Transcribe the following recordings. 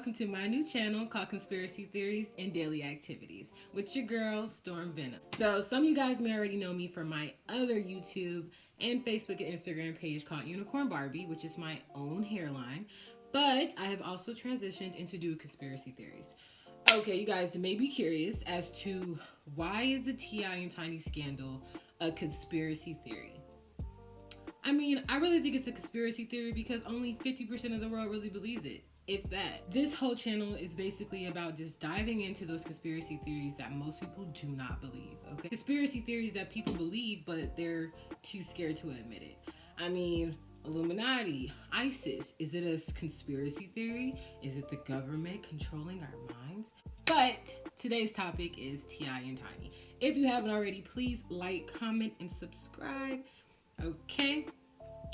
welcome to my new channel called Conspiracy Theories and Daily Activities with your girl, Storm Venom. So some of you guys may already know me from my other YouTube and Facebook and Instagram page called Unicorn Barbie, which is my own hairline. But I have also transitioned into do conspiracy theories. Okay, you guys may be curious as to why is the T.I. and Tiny scandal a conspiracy theory? I mean, I really think it's a conspiracy theory because only 50% of the world really believes it, if that. This whole channel is basically about just diving into those conspiracy theories that most people do not believe, okay? Conspiracy theories that people believe, but they're too scared to admit it. I mean, Illuminati, ISIS, is it a conspiracy theory? Is it the government controlling our minds? But today's topic is T.I. and Tiny. If you haven't already, please like, comment, and subscribe. Okay,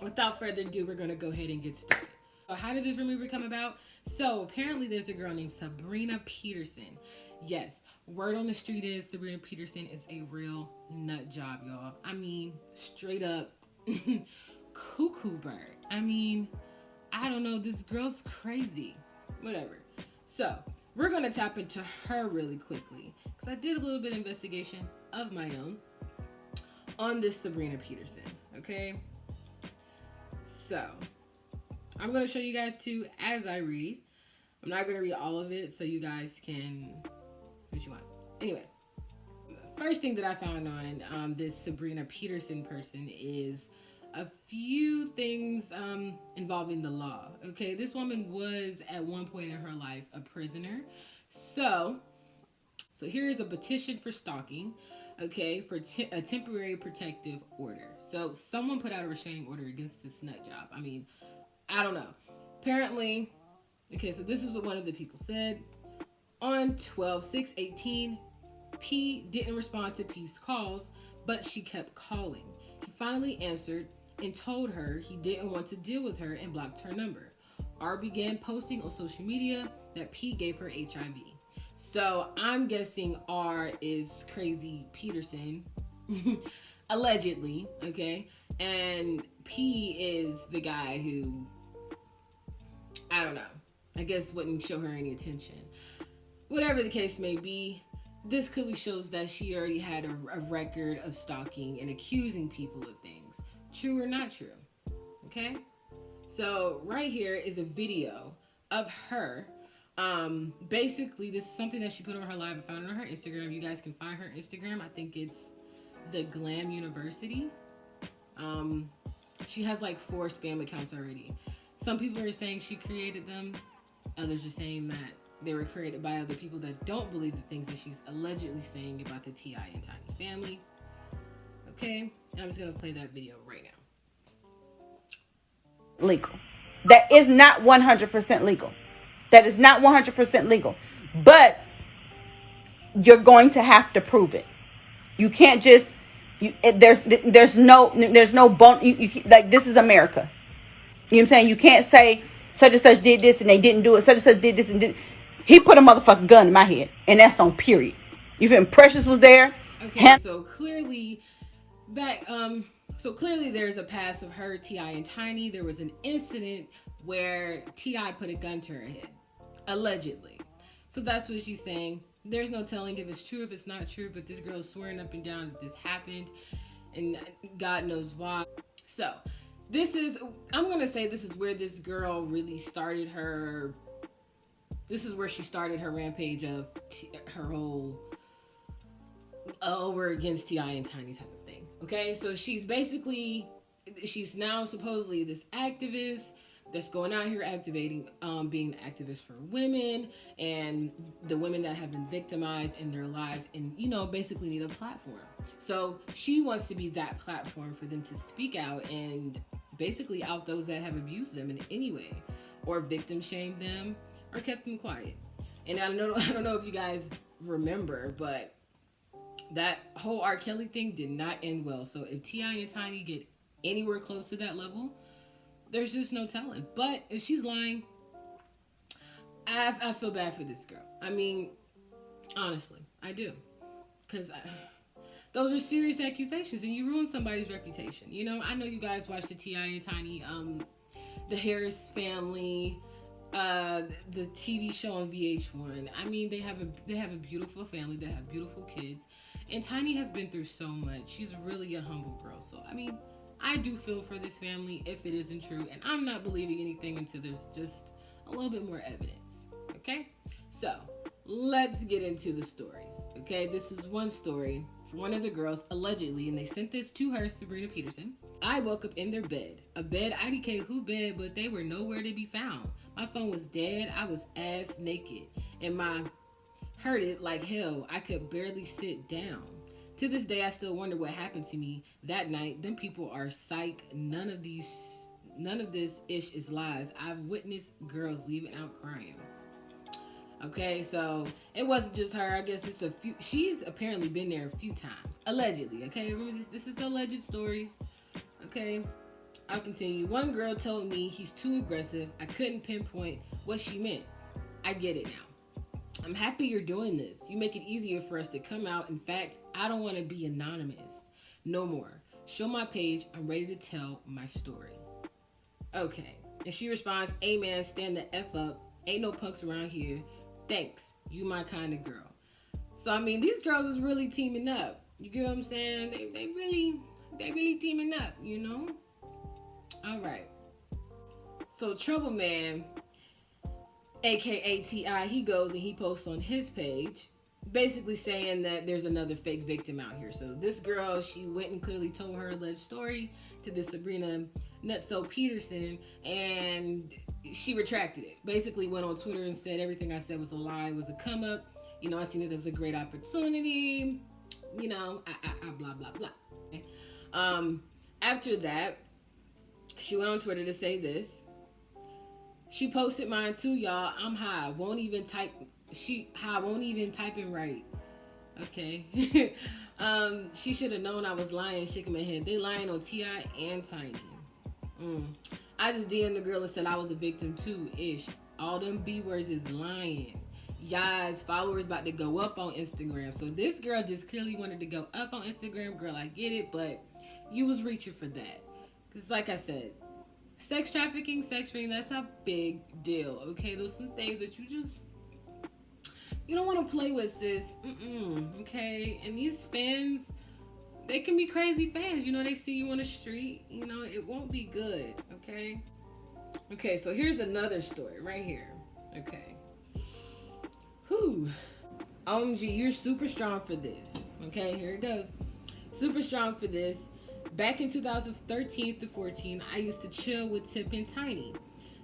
without further ado, we're gonna go ahead and get started. So how did this rumor come about? So apparently there's a girl named Sabrina Peterson. Yes, word on the street is Sabrina Peterson is a real nut job, y'all. I mean, straight up cuckoo bird. I mean, I don't know, this girl's crazy. Whatever. So we're gonna tap into her really quickly because I did a little bit of investigation of my own on this Sabrina Peterson, okay? So, I'm going to show you guys too as I read. I'm not going to read all of it so you guys can, what you want. Anyway, first thing that I found on this Sabrina Peterson person is a few things involving the law, okay? This woman was at one point in her life a prisoner. So here is a petition for stalking. Okay, for a temporary protective order. So someone put out a restraining order against this nut job. I mean, I don't know. Apparently, okay, so this is what one of the people said. On 12/6/18, P didn't respond to P's calls, but she kept calling. He finally answered and told her he didn't want to deal with her and blocked her number. R began posting on social media that P gave her HIV. So I'm guessing R is Crazy Peterson, allegedly, okay? And P is the guy who, I don't know, I guess wouldn't show her any attention. Whatever the case may be, this clearly shows that she already had a record of stalking and accusing people of things. True or not true, okay? So right here is a video of her. Basically this is something that she put on her live. I found it on her Instagram. You guys can find her Instagram. I think it's the Glam University. She has like 4 spam accounts already. Some people are saying she created them. Others are saying that they were created by other people that don't believe the things that she's allegedly saying about the T.I. and Tiny family. Okay, I'm just gonna play that video right now. Legal. That is not 100% legal. That is not 100% legal, but you're going to have to prove it. You can't just, there's no bone, like this is America. You know what I'm saying? You can't say such and such did this and they didn't do it. Such and such did this and did. He put a motherfucking gun in my head, and that's on period. You feel me? Precious was there. Okay, so clearly there's a past of her, T.I. and Tiny. There was an incident where T.I. put a gun to her head. Allegedly. So that's what she's saying. There's no telling if it's true, if it's not true, but this girl's swearing up and down that this happened, and God knows why. So I'm gonna say this is where this girl really started her, this is where she started her rampage of her whole over against T.I. and Tiny type of thing. Okay, so she's now supposedly this activist that's going out here activating, being an activist for women and the women that have been victimized in their lives and, you know, basically need a platform. So she wants to be that platform for them to speak out and basically out those that have abused them in any way or victim shamed them or kept them quiet. And I don't know if you guys remember, but that whole R. Kelly thing did not end well. So if T.I. and Tiny get anywhere close to that level, there's just no telling. But if she's lying, I feel bad for this girl. I mean, honestly, I do. Because those are serious accusations and you ruin somebody's reputation. You know, I know you guys watch the T.I. and Tiny, the Harris family the TV show on VH1. I mean, they have a beautiful family. They have beautiful kids, and Tiny has been through so much. She's really a humble girl. So I mean, I do feel for this family if it isn't true, and I'm not believing anything until there's just a little bit more evidence. Okay, so let's get into the stories. Okay, this is one story for one of the girls allegedly, and they sent this to her, Sabrina Peterson. I woke up in their bed. A bed, IDK who bed, but they were nowhere to be found. My phone was dead. I was ass naked. And my hurted like hell. I could barely sit down. To this day, I still wonder what happened to me that night. Them people are psych. None of this ish is lies. I've witnessed girls leaving out crying. Okay, so it wasn't just her. I guess it's a few. She's apparently been there a few times. Allegedly, okay? Remember, this is alleged stories. Okay, I'll continue. One girl told me he's too aggressive. I couldn't pinpoint what she meant. I get it now. I'm happy you're doing this. You make it easier for us to come out. In fact, I don't want to be anonymous. No more. Show my page. I'm ready to tell my story. Okay. And she responds, amen, stand the F up. Ain't no punks around here. Thanks. You my kind of girl. So, I mean, these girls is really teaming up. You get what I'm saying? They really teaming up, you know? All right. So, Troubleman, aka T.I., he goes and he posts on his page basically saying that there's another fake victim out here. So, this girl, she went and clearly told her alleged story to this Sabrina Nutso Peterson, and she retracted it. Basically went on Twitter and said everything I said was a lie, was a come up. You know, I seen it as a great opportunity. You know, blah, blah, blah. Okay. After that, she went on Twitter to say this. She posted mine too, y'all. I'm high. Won't even type. She high. Won't even type in right. Okay. She should have known I was lying. Shaking my head. They lying on T.I. and Tiny. I just DM'd the girl and said I was a victim too. Ish. All them B words is lying. Y'all's followers about to go up on Instagram. So this girl just clearly wanted to go up on Instagram. Girl, I get it, but you was reaching for that. Because like I said, sex trafficking, sex trafficking, that's a big deal. Okay, those some things that you don't want to play with, sis. Okay, and these fans, they can be crazy fans. You know, they see you on the street. You know, it won't be good. Okay. Okay, so here's another story right here. Okay. Whew. OMG, you're super strong for this. Okay, here it goes. Super strong for this. Back in 2013 to 14, I used to chill with Tip and Tiny.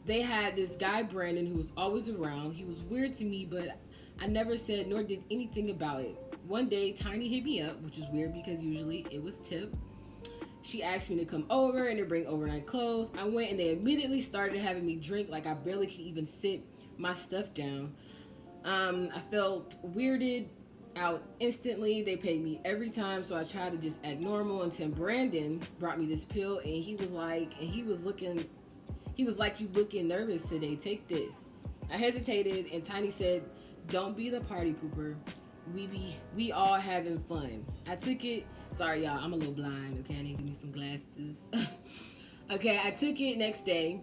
They had this guy, Brandon, who was always around. He was weird to me, but I never said nor did anything about it. One day, Tiny hit me up, which was weird because usually it was Tip. She asked me to come over and to bring overnight clothes. I went and they immediately started having me drink like I barely could even sit my stuff down. I felt weirded out instantly. They paid me every time, so I tried to just act normal until Brandon brought me this pill, and he was like, you looking nervous today. Take this. I hesitated, and Tiny said, don't be the party pooper. We all having fun. I took it. Sorry, y'all. I'm a little blind. Okay, I need to give me some glasses. Okay, I took it next day.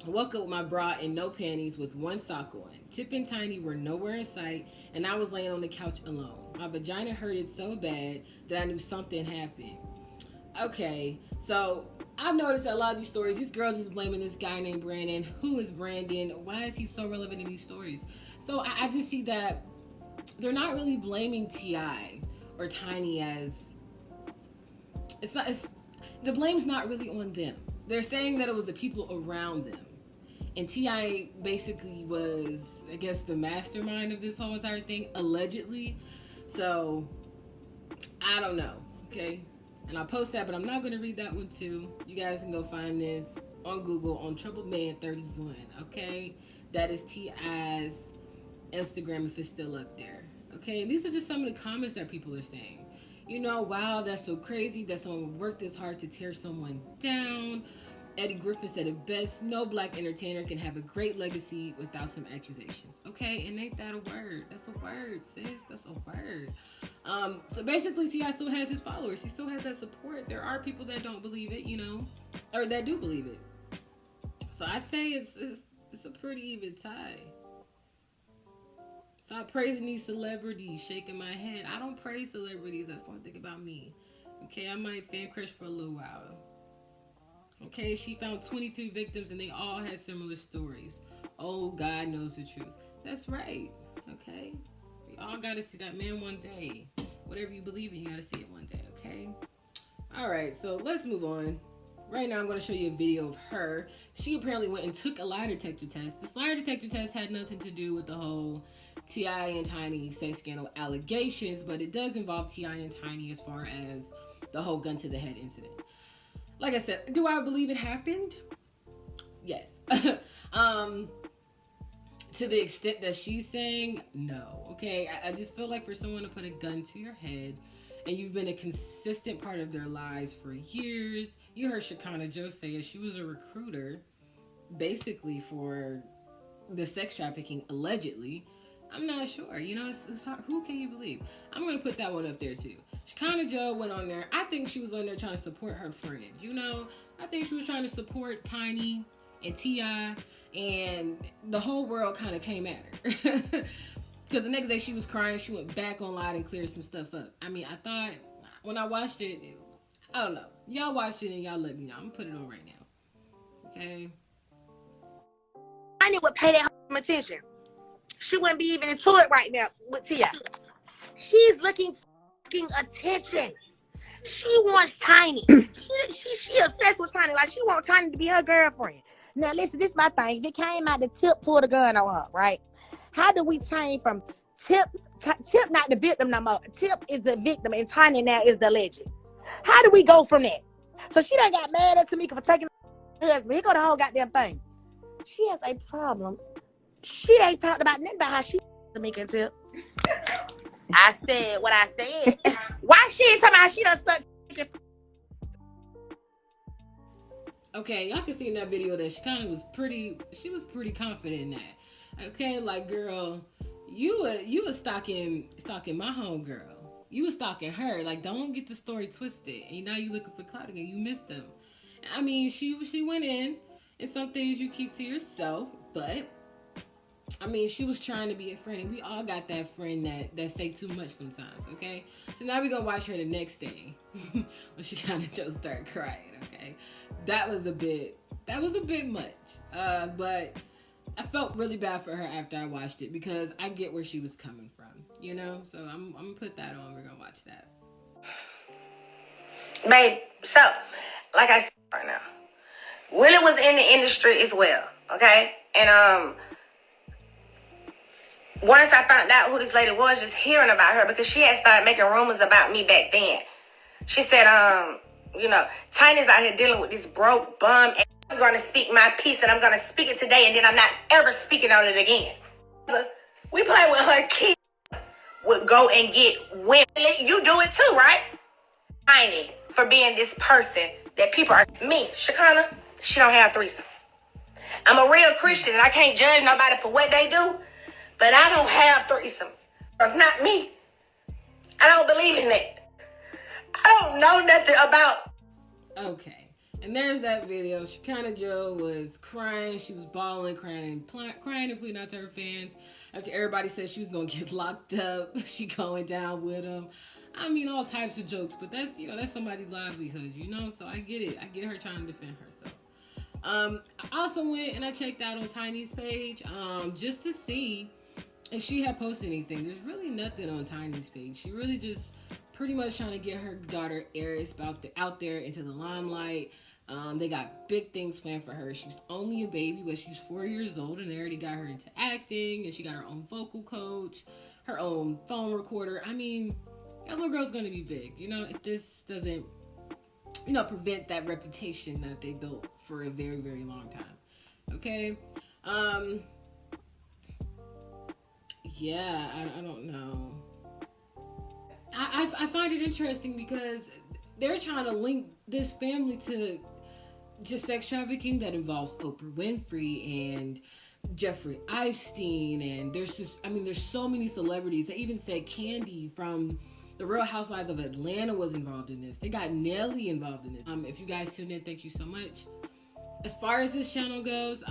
I woke up with my bra and no panties with one sock on. Tip and Tiny were nowhere in sight, and I was laying on the couch alone. My vagina hurted so bad that I knew something happened. Okay, so I've noticed that a lot of these stories, these girls is blaming this guy named Brandon. Who is Brandon? Why is he so relevant in these stories? So I just see that they're not really blaming T.I. or Tiny as... the blame's not really on them. They're saying that it was the people around them. And T.I. basically was, I guess, the mastermind of this whole entire thing, allegedly. So, I don't know, okay? And I'll post that, but I'm not going to read that one too. You guys can go find this on Google on Troubleman31, okay? That is T.I.'s Instagram if it's still up there, okay? And these are just some of the comments that people are saying. You know, wow, that's so crazy that someone would work this hard to tear someone down. Eddie Griffin said it best, no black entertainer can have a great legacy without some accusations. Okay, and ain't that a word? That's a word, sis. That's a word. So basically, T.I. still has his followers. He still has that support. There are people that don't believe it, you know, or that do believe it. So I'd say it's It's a pretty even tie. Stop praising these celebrities, shaking my head. I don't praise celebrities. That's one thing about me. Okay, I might fan crush for a little while. Okay, she found 23 victims and they all had similar stories. Oh, God knows the truth. That's right. Okay, we all gotta see that man one day. Whatever you believe in, you gotta see it one day. Okay. All right, so let's move on. Right now, I'm going to show you a video of her. She apparently went and took a lie detector test. This lie detector test had nothing to do with the whole T.I. and Tiny sex scandal allegations, but it does involve T.I. and Tiny as far as the whole gun to the head incident. Like I said, do I believe it happened? Yes. To the extent that she's saying, no. Okay, I just feel like for someone to put a gun to your head and you've been a consistent part of their lives for years. You heard Shekinah Joe say it. She was a recruiter basically for the sex trafficking, allegedly. I'm not sure. You know, it's hard. Who can you believe? I'm going to put that one up there too. Shekinah Joe went on there. I think she was on there trying to support her friend. You know, I think she was trying to support Tiny and T.I. and the whole world kind of came at her. Because the next day she was crying. She went back on live and cleared some stuff up. I mean, I thought, when I watched it, I don't know. Y'all watched it and y'all let me know. I'm going to put it on right now. Okay? Tiny would pay that attention. She wouldn't be even into it right now with Tia. She's looking for attention. She wants Tiny. She obsessed with Tiny. Like, she wants Tiny to be her girlfriend. Now, listen, this is my thing. If it came out, the Tip pulled a gun on her, right? How do we change from Tip not the victim no more? Tip is the victim and Tiny now is the legend. How do we go from that? So she done got mad at Tamika for taking her husband. Here go the whole goddamn thing. She has a problem. She ain't talked about nothing about how she Tamika and Tip. I said what I said. Why she ain't talking about how she done sucked? Okay, y'all can see in that video that she was pretty confident in that. Okay, like, girl, you were stalking my homegirl. You were stalking her. Like, don't get the story twisted. And now you looking for clout again. You missed them. I mean, she went in, and some things you keep to yourself, but I mean, she was trying to be a friend, and we all got that friend that say too much sometimes, okay? So now we're gonna watch her the next day when she kind of just started crying, okay? That was a bit much, but I felt really bad for her after I watched it because I get where she was coming from, you know? So I'm gonna put that on. We're gonna watch that. Babe, so, like I said right now, Willie was in the industry as well, okay? And, once I found out who this lady was, just hearing about her, because she had started making rumors about me back then. She said, Tiny's out here dealing with this broke bum, and I'm going to speak my piece, and I'm going to speak it today, and then I'm not ever speaking on it again. We play with her kids, would go and get women. You do it too, right? Tiny, for being this person that people are. Me, Shekinah, she don't have threesomes. I'm a real Christian, and I can't judge nobody for what they do. But I don't have threesomes. It's not me. I don't believe in that. I don't know nothing about. Okay. And there's that video. Shekinah Joe was crying. She was bawling, crying, and pleading out to her fans. After everybody said she was going to get locked up. She going down with them. I mean, all types of jokes. But that's somebody's livelihood, you know? So I get it. I get her trying to defend herself. I also went and I checked out on Tiny's page just to see if she had posted anything. There's really nothing on Tiny's page. She really just pretty much trying to get her daughter Eris out there into the limelight. They got big things planned for her. She's only a baby, but she's 4 years old, and they already got her into acting, and she got her own vocal coach, her own phone recorder. I mean, that little girl's gonna be big, you know, if this doesn't, prevent that reputation that they built for a very, very long time. Okay? Yeah, I don't know. I find it interesting because they're trying to link this family to just sex trafficking that involves Oprah Winfrey and Jeffrey Epstein, and there's so many celebrities. They even said Candy from the Real Housewives of Atlanta was involved in this. They got Nelly involved in this. If you guys tuned in, thank you so much. As far as this channel goes,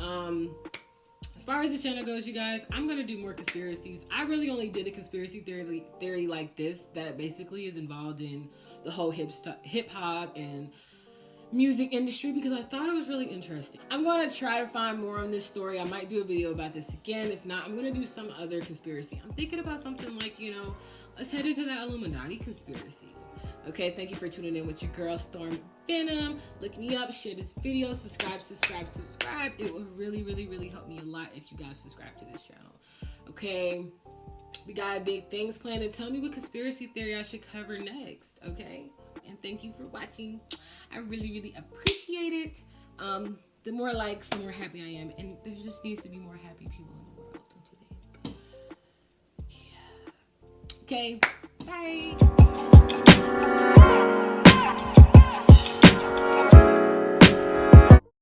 As far as the channel goes, you guys, I'm gonna do more conspiracies. I really only did a conspiracy theory like this that basically is involved in the whole hip hop and music industry because I thought it was really interesting. I'm going to try to find more on this story. I might do a video about this again. If not, I'm going to do some other conspiracy. I'm thinking about something like, let's head into that Illuminati conspiracy. Okay, thank you for tuning in with your girl, Storm Venom. Look me up, share this video, subscribe. It will really, really, really help me a lot if you guys subscribe to this channel. Okay, we got big things planned, and tell me what conspiracy theory I should cover next, okay? And thank you for watching. I really, really appreciate it. The more likes, the more happy I am. And there just needs to be more happy people in the world, don't you think? Yeah. Okay, bye.